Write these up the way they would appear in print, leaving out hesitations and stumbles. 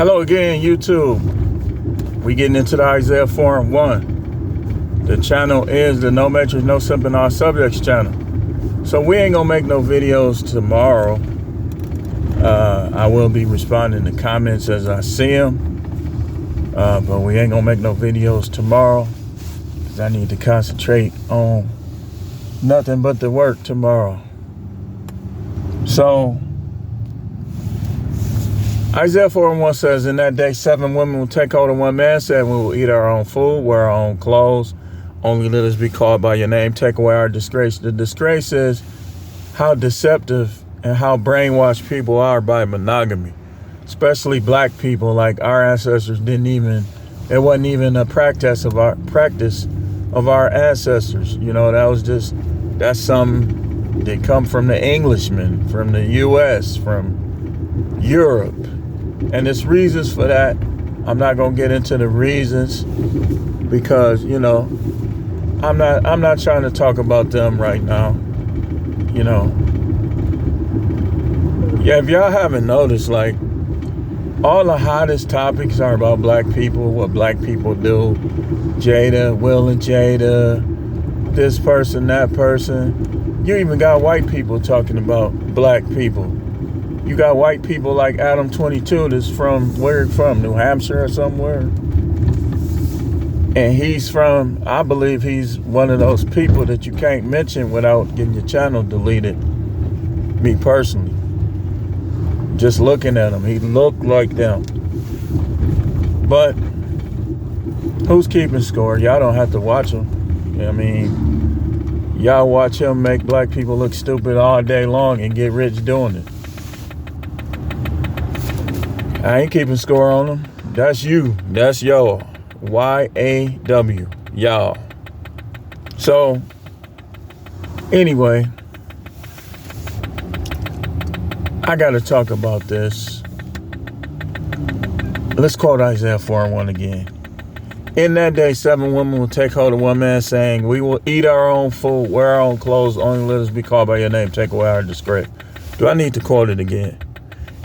Hello again, YouTube. We getting into the Isaiah 4 and 1. The channel is the No Matrix, No Simping All Subjects channel. So we ain't gonna make no videos tomorrow. I will be responding to comments as I see them. But we ain't gonna make no videos tomorrow because I need to concentrate on nothing but the work tomorrow. So Isaiah 4 and 1 says, in that day 7 women will take hold of one man, saying, we will eat our own food, wear our own clothes, only let us be called by your name, take away our disgrace. The disgrace is how deceptive and how brainwashed people are by monogamy, especially black people. Like our ancestors it wasn't even a practice of our ancestors. You know, that's something that come from the Englishmen, from the US, from Europe. And there's reasons for that. I'm not gonna get into the reasons because, you know, I'm not trying to talk about them right now. You know. Yeah, if y'all haven't noticed, like, all the hottest topics are about black people, what black people do. Jada, Will and Jada, this person, that person. You even got white people talking about black people. You got white people like Adam 22 that's from, where from? New Hampshire or somewhere. And I believe he's one of those people that you can't mention without getting your channel deleted. Me personally. Just looking at him, he looked like them. But who's keeping score? Y'all don't have to watch him. I mean, y'all watch him make black people look stupid all day long and get rich doing it. I ain't keeping score on them. That's you. That's y'all. Y-A-W. Y'all. So, anyway, I got to talk about this. Let's quote Isaiah 4 and 1 again. In that day, 7 women will take hold of one man, saying, we will eat our own food, wear our own clothes, only let us be called by your name, take away our disgrace. Do I need to quote it again?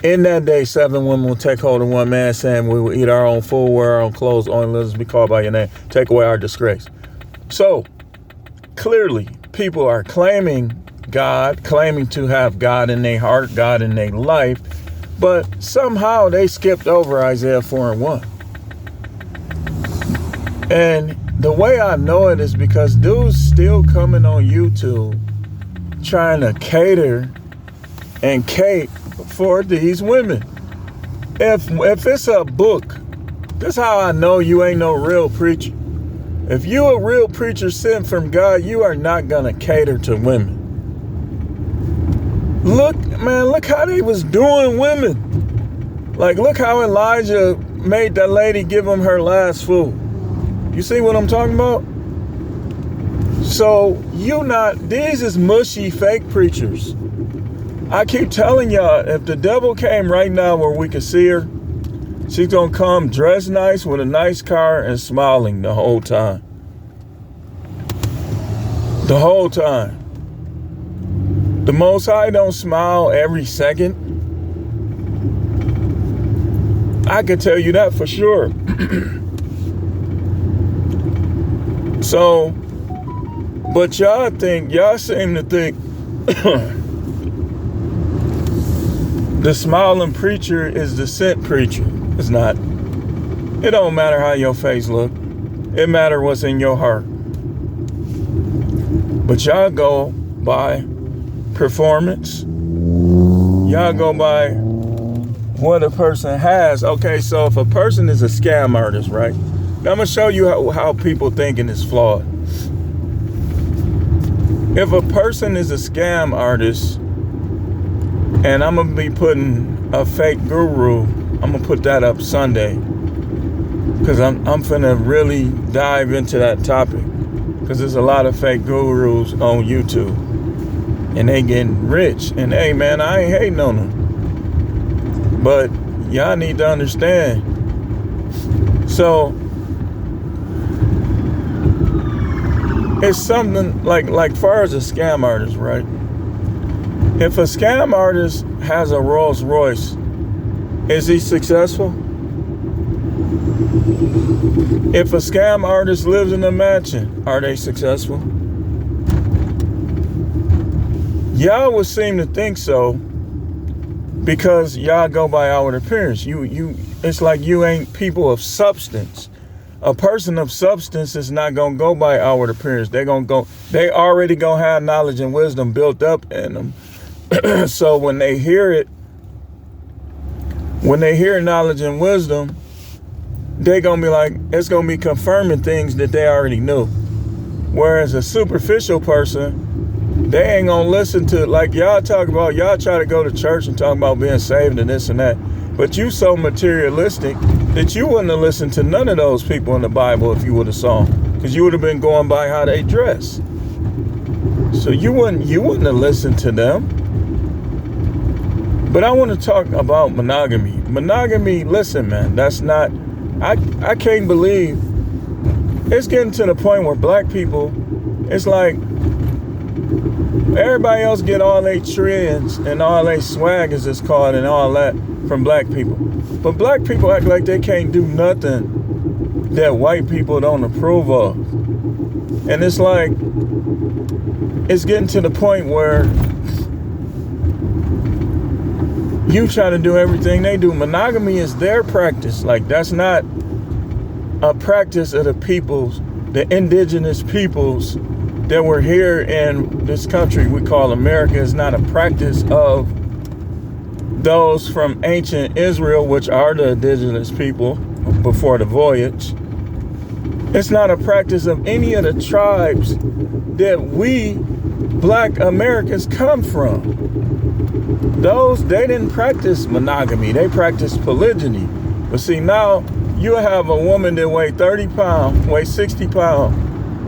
In that day, 7 women will take hold of one man, saying, we will eat our own food, wear our own clothes, only let us be called by your name, take away our disgrace. So, clearly, people are claiming God, claiming to have God in their heart, God in their life, but somehow they skipped over Isaiah 4 and 1. And the way I know it is because dudes still coming on YouTube trying to cater and cape for these women. If it's a book, that's how I know you ain't no real preacher. If you a real preacher sent from God, you are not gonna cater to women. Look how they was doing women. Like, look how Elijah made that lady give him her last food. You see what I'm talking about? So these is mushy fake preachers. I keep telling y'all, if the devil came right now where we could see her, she's gonna come dressed nice with a nice car and smiling the whole time. The whole time. The Most High don't smile every second. I can tell you that for sure. So, but y'all seem to think the smiling preacher is the sent preacher. It's not. It don't matter how your face look. It matter what's in your heart. But y'all go by performance. Y'all go by what a person has. Okay, so if a person is a scam artist, right? Now I'm gonna show you how people thinking is flawed. If a person is a scam artist, and I'm gonna be putting a fake guru, I'm gonna put that up Sunday, because I'm finna really dive into that topic, because there's a lot of fake gurus on YouTube, and they getting rich. And hey man, I ain't hating on them, but y'all need to understand. So it's something like far as a scam artist, right? If a scam artist has a Rolls Royce, is he successful? If a scam artist lives in a mansion, are they successful? Y'all would seem to think so because y'all go by outward appearance. It's like you ain't people of substance. A person of substance is not gonna go by outward appearance. They already gonna have knowledge and wisdom built up in them. So when they hear knowledge and wisdom, they gonna be like, it's gonna be confirming things that they already knew. Whereas a superficial person, they ain't gonna listen to, like y'all talk about, y'all try to go to church and talk about being saved and this and that. But you so materialistic that you wouldn't have listened to none of those people in the Bible if you would have saw them. Because you would have been going by how they dress. So you wouldn't have listened to them. But I want to talk about monogamy. Monogamy, listen, man, that's not, I can't believe, it's getting to the point where black people, it's like, everybody else get all they trends and all they swag, as it's called, and all that from black people. But black people act like they can't do nothing that white people don't approve of. And it's like, it's getting to the point where you try to do everything they do. Monogamy is their practice. Like, that's not a practice of the peoples, the indigenous peoples that were here in this country we call America. Is not a practice of those from ancient Israel, which are the indigenous people before the voyage. It's not a practice of any of the tribes that we black Americans come from. They didn't practice monogamy. They practiced polygyny. But see, now you have a woman that weighs 30 pounds, weighs 60 pounds,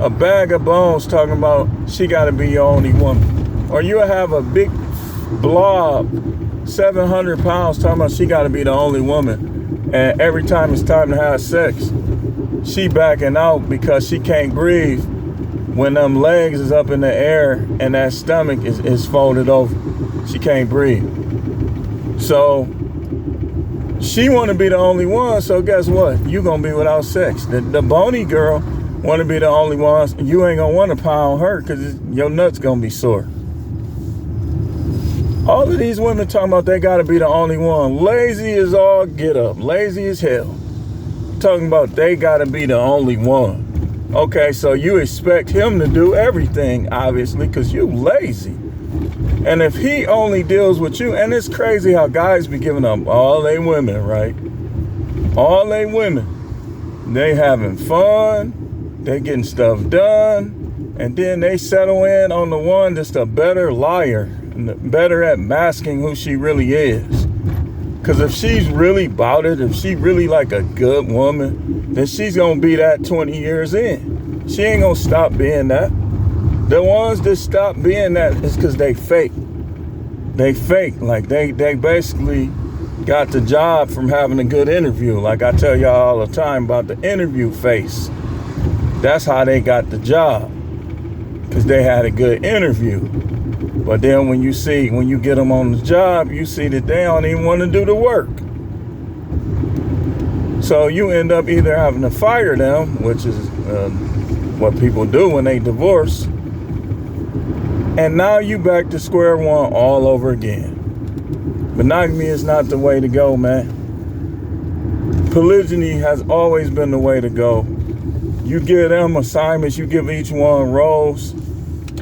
a bag of bones, talking about she got to be your only woman. Or you have a big blob, 700 pounds, talking about she got to be the only woman. And every time it's time to have sex, she backing out because she can't breathe when them legs is up in the air and that stomach is folded over. She can't breathe. So she want to be the only one. So guess what? You going to be without sex. The bony girl want to be the only one. You ain't going to want to pound her because your nuts going to be sore. All of these women talking about they got to be the only one. Lazy as all get up. Lazy as hell. Talking about they got to be the only one. Okay, so you expect him to do everything, obviously, because you lazy. And if he only deals with you, and it's crazy how guys be giving up all they women, right? All they women. They having fun. They getting stuff done. And then they settle in on the one that's a better liar. And better at masking who she really is. Because if she's really about it, if she really like a good woman, then she's going to be that 20 years in. She ain't going to stop being that. The ones that stop being that is because they fake. They fake. Like they basically got the job from having a good interview. Like I tell y'all all the time about the interview face. That's how they got the job. Because they had a good interview. But then when you get them on the job, you see that they don't even want to do the work. So you end up either having to fire them, which is what people do when they divorce. And now you back to square one all over again. Monogamy is not the way to go, man. Polygyny has always been the way to go. You give them assignments, you give each one roles,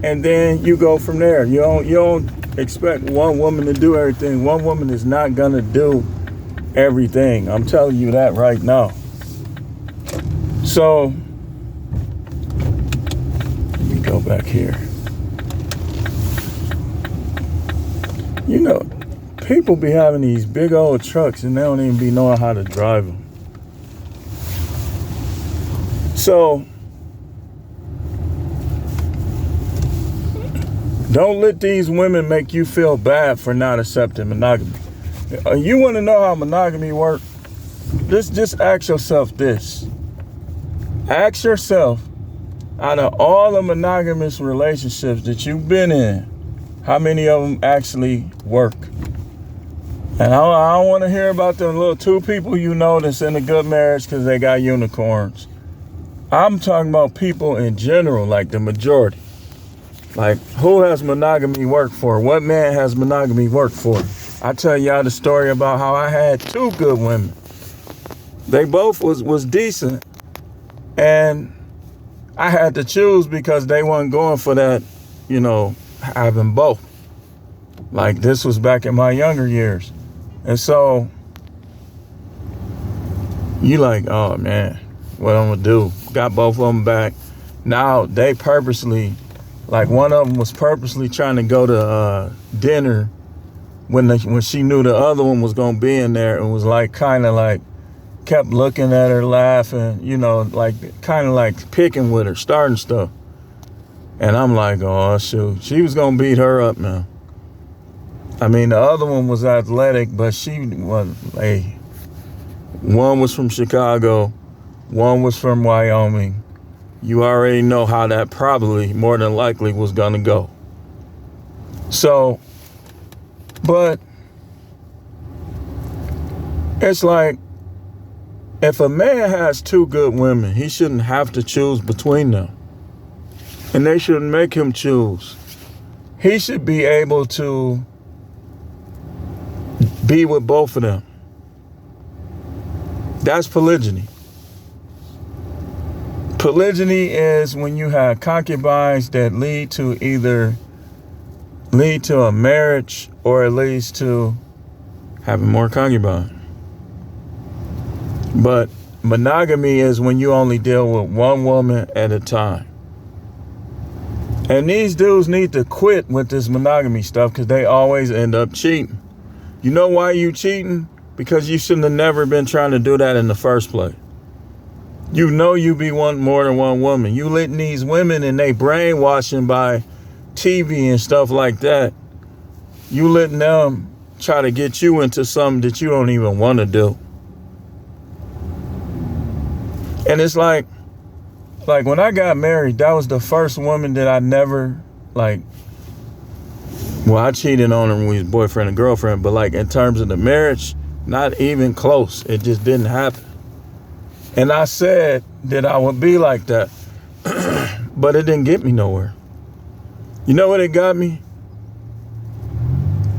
and then you go from there. You don't expect one woman to do everything. One woman is not gonna do everything. I'm telling you that right now. So let me go back here. You know, people be having these big old trucks and they don't even be knowing how to drive them. So don't let these women make you feel bad for not accepting monogamy. You want to know how monogamy works? Just ask yourself this. Ask yourself, out of all the monogamous relationships that you've been in, how many of them actually work? And I don't want to hear about the little two people you know that's in a good marriage because they got unicorns. I'm talking about people in general, like the majority. Like, who has monogamy worked for? What man has monogamy worked for? I tell y'all the story about how I had two good women. They both was decent. And I had to choose because they weren't going for that, having both. Like, this was back in my younger years. And so, you like, oh man, what I'm gonna do? Got both of them back. Now they purposely, like one of them was purposely trying to go to dinner when she knew the other one was gonna be in there, and was like kind of like kept looking at her, laughing, like kind of like picking with her, starting stuff. And I'm like, oh shoot, she was gonna beat her up now. I mean, the other one was athletic, but she was one was from Chicago, one was from Wyoming. You already know how that probably, more than likely, was gonna go. So, but it's like, if a man has two good women, he shouldn't have to choose between them. And they shouldn't make him choose. He should be able to be with both of them. That's polygyny. Polygyny is when you have concubines that lead to a marriage, or it leads to having more concubines. But monogamy is when you only deal with one woman at a time. And these dudes need to quit with this monogamy stuff because they always end up cheating. You know why you cheating? Because you shouldn't have never been trying to do that in the first place. You know you be wanting more than one woman. You letting these women and they brainwashing by TV and stuff like that. You letting them try to get you into something that you don't even want to do. And it's like when I got married, that was the first woman that I never I cheated on her when we was boyfriend and girlfriend, but like in terms of the marriage, not even close. It just didn't happen. And I said that I would be like that, but it didn't get me nowhere. You know what it got me?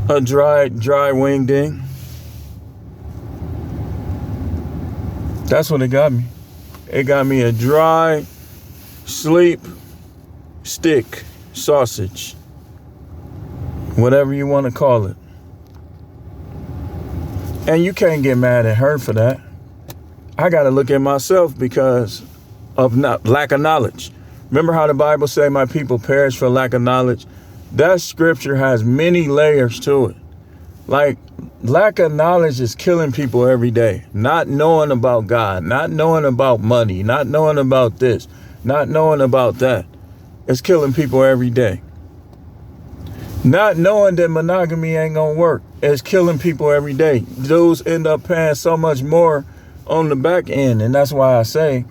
A dry wing ding. That's what it got me. It got me a dry sleep stick sausage. Whatever you want to call it. And you can't get mad at her for that. I got to look at myself because of lack of knowledge. Remember how the Bible say my people perish for lack of knowledge? That scripture has many layers to it. Like, lack of knowledge is killing people every day. Not knowing about God, not knowing about money, not knowing about this, not knowing about that. It's killing people every day. Not knowing that monogamy ain't gonna work is killing people every day. Dudes end up paying so much more on the back end. And that's why I say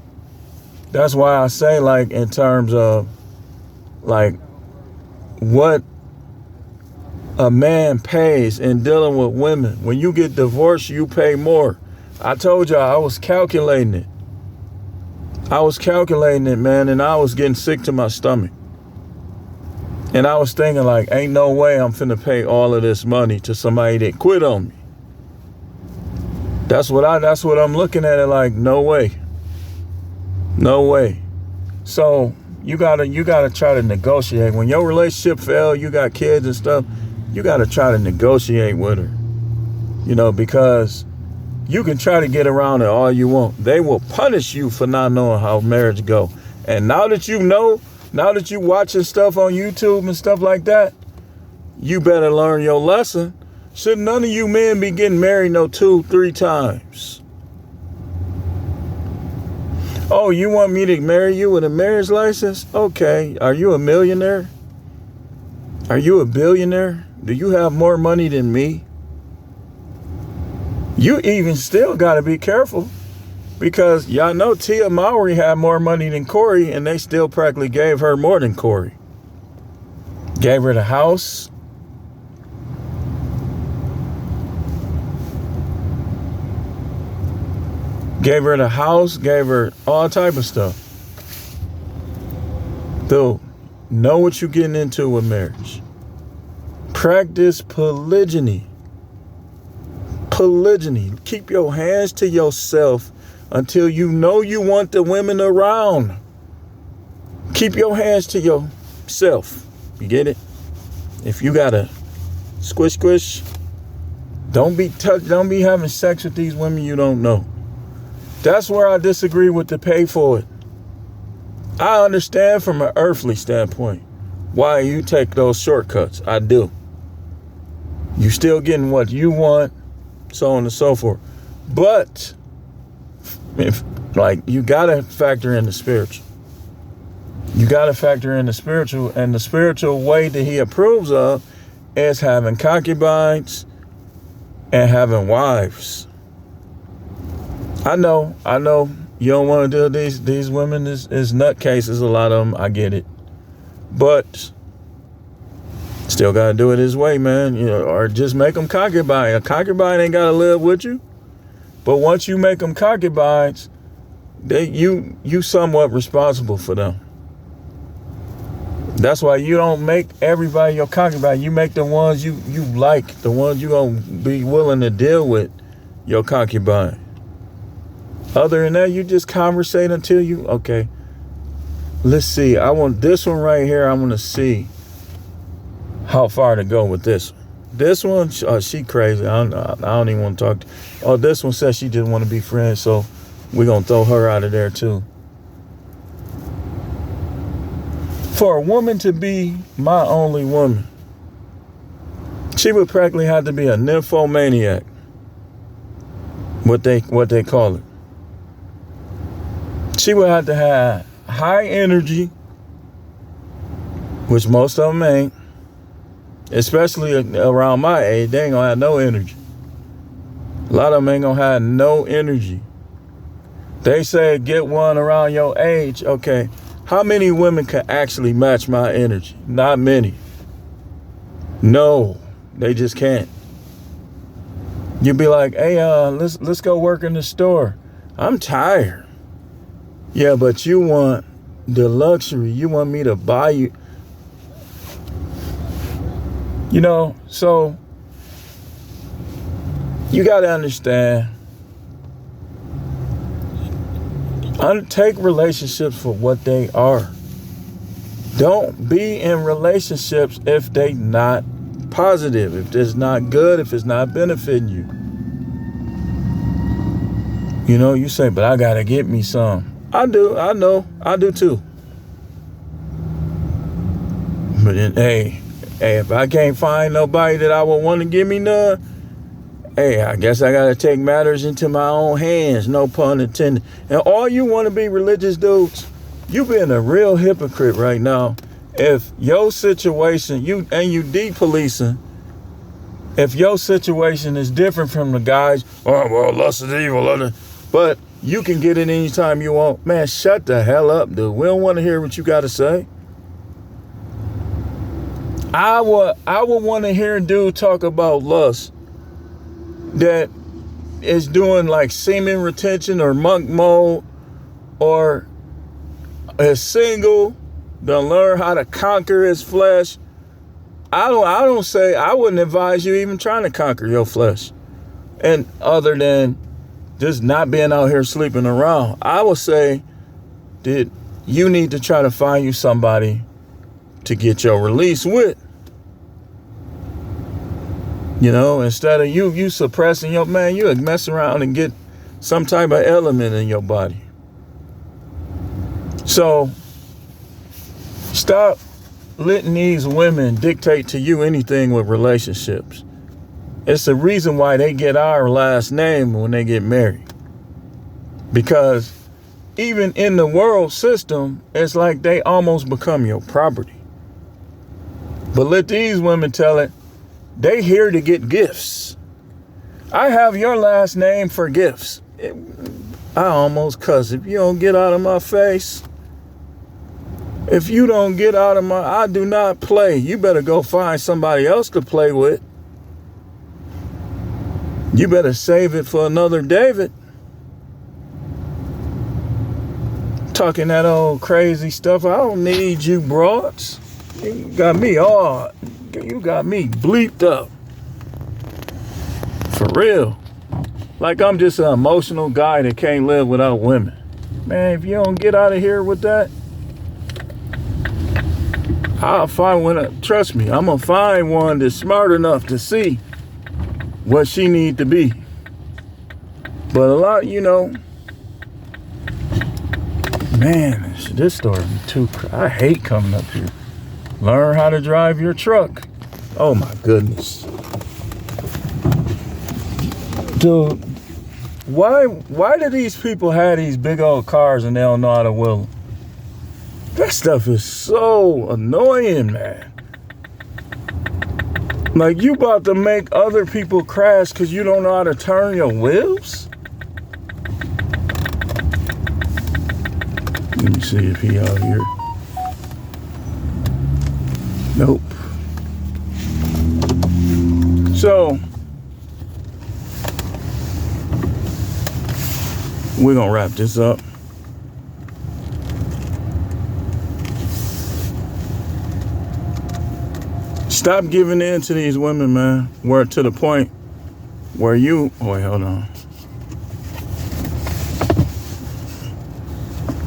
like in terms of like what a man pays in dealing with women. When you get divorced, you pay more. I told y'all I was calculating it. Man, and I was getting sick to my stomach. And I was thinking like, ain't no way I'm finna pay all of this money to somebody that quit on me. That's what I'm looking at it like, no way. So you gotta try to negotiate. When your relationship fails, you got kids and stuff, you gotta try to negotiate with her. Because you can try to get around it all you want. They will punish you for not knowing how marriage go. And now that you know, now that you watching stuff on YouTube and stuff like that, you better learn your lesson. Should none of you men be getting married no 2-3 times? Oh, you want me to marry you with a marriage license? Okay. Are you a millionaire? Are you a billionaire? Do you have more money than me? You even still got to be careful. Because y'all know Tia Mowry had more money than Corey, and they still practically gave her more than Corey. Gave her the house. Gave her the house, gave her all type of stuff. Dude, know what you're getting into with marriage. Practice polygyny. Polygyny. Keep your hands to yourself until you know you want the women around. Keep your hands to yourself. You get it? If you gotta squish, don't be having sex with these women you don't know. That's where I disagree with the pay for it. I understand from an earthly standpoint why you take those shortcuts. I do. You still getting what you want, so on and so forth. But you gotta factor in the spiritual. You gotta factor in the spiritual, and the spiritual way that he approves of is having concubines and having wives. I know you don't want to do these women is nutcases, a lot of them, I get it. But still gotta do it his way, man. Or just make them concubine. A concubine ain't gotta live with you. But once you make them concubines, you somewhat responsible for them. That's why you don't make everybody your concubine. You make the ones you like, the ones you gonna be willing to deal with, your concubine. Other than that, you just conversate until okay, let's see. I want this one right here. I want to see how far to go with this one. This one, she crazy. I don't even want to talk to. This one says she just want to be friends, so we're going to throw her out of there too. For a woman to be my only woman, she would practically have to be a nymphomaniac. What they call it. She would have to have high energy, which most of them ain't. Especially around my age, they ain't gonna have no energy. A lot of them ain't gonna have no energy. They say get one around your age. Okay, how many women can actually match my energy? Not many. No, they just can't. You'd be like, hey, let's go work in the store. I'm tired. Yeah, but you want the luxury. You want me to buy you. So you got to understand, take relationships for what they are. Don't be in relationships if they not positive, if it's not good, if it's not benefiting you. You say, but I got to get me some. I do. I know. I do too. But then, hey, if I can't find nobody that I would want to give me none, hey, I guess I got to take matters into my own hands. No pun intended. And all you want to be religious dudes, you being a real hypocrite right now. If your situation, you deep policing, if your situation is different from the guys, lust is evil, but you can get it anytime you want. Man, shut the hell up, dude. We don't want to hear what you got to say. I would want to hear a dude talk about lust that is doing like semen retention or monk mode, or is single, done learn how to conquer his flesh. I wouldn't advise you even trying to conquer your flesh. And other than just not being out here sleeping around, I would say that you need to try to find you somebody to get your release with. Instead of you suppressing your man, you mess around and get some type of element in your body. So stop letting these women dictate to you anything with relationships. It's the reason why they get our last name when they get married. Because even in the world system, it's like they almost become your property. But let these women tell it, they here to get gifts. I have your last name for gifts. I almost cuss. If you don't get out of my face, if you don't get out of I do not play. You better go find somebody else to play with. You better save it for another David. talking that old crazy stuff. I don't need you broads. You got me all, you got me bleeped up. For real. Like I'm just an emotional guy that can't live without women. Man, if you don't get out of here with that, I'll find one. Trust me, I'm gonna find one that's smart enough to see what she need to be. But a lot, you know, man, this story is too. I hate coming up here. Learn how to drive your truck. Oh my goodness, dude. Why do these people have these big old cars and they don't know how to wheel them? That stuff is so annoying, man. Like you about to make other people crash because you don't know how to turn your wheels? Let me see if he out here. Nope. So we're gonna wrap this up. Stop giving in to these women, man. We're to the point where you, oh wait, hold on.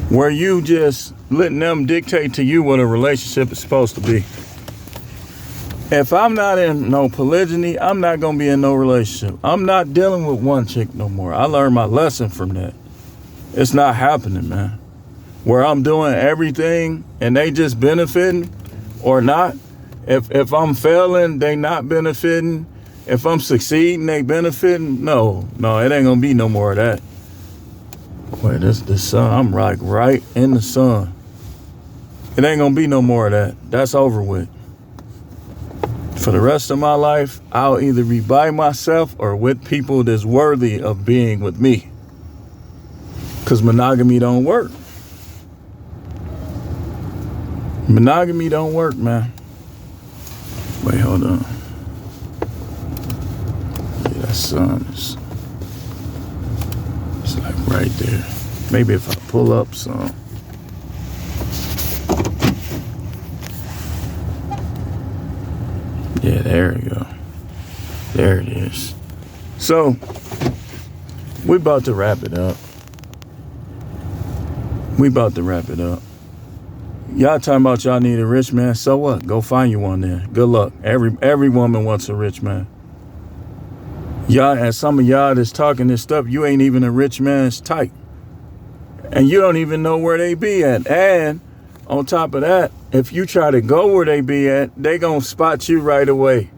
Where you just letting them dictate to you what a relationship is supposed to be. If I'm not in no polygyny, I'm not gonna be in no relationship. I'm not dealing with one chick no more. I learned my lesson from that. It's not happening, man. Where I'm doing everything and they just benefiting or not. If I'm failing, they not benefiting. If I'm succeeding, they benefiting. No, it ain't gonna be no more of that. Wait, this the sun. I'm like right in the sun. It ain't gonna be no more of that. That's over with. For the rest of my life, I'll either be by myself or with people that's worthy of being with me. Because monogamy don't work. Monogamy don't work, man. Wait, hold on. Yeah, that sun is, it's like right there. Maybe if I pull up some. Yeah, there we go. There it is. So, we about to wrap it up. Y'all talking about y'all need a rich man. So what? Go find you one then. Good luck. Every woman wants a rich man. Y'all, and some of y'all that's talking this stuff, you ain't even a rich man's type. And you don't even know where they be at. And on top of that, if you try to go where they be at, they gonna spot you right away.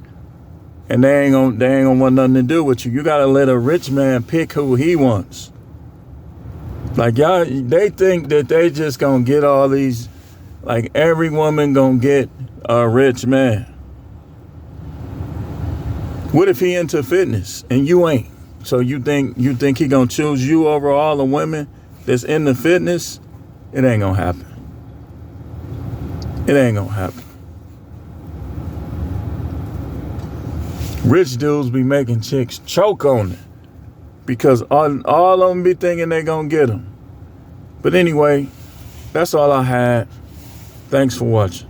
And they ain't gonna want nothing to do with you. You gotta let a rich man pick who he wants. Like y'all, they think that they just gonna get all these, like every woman gonna get a rich man. What if he into fitness and you ain't? So you think he gonna choose you over all the women that's into fitness? It ain't gonna happen. It ain't gonna happen. Rich dudes be making chicks choke on it because all of them be thinking they gonna get them. But anyway, that's all I had. Thanks for watching.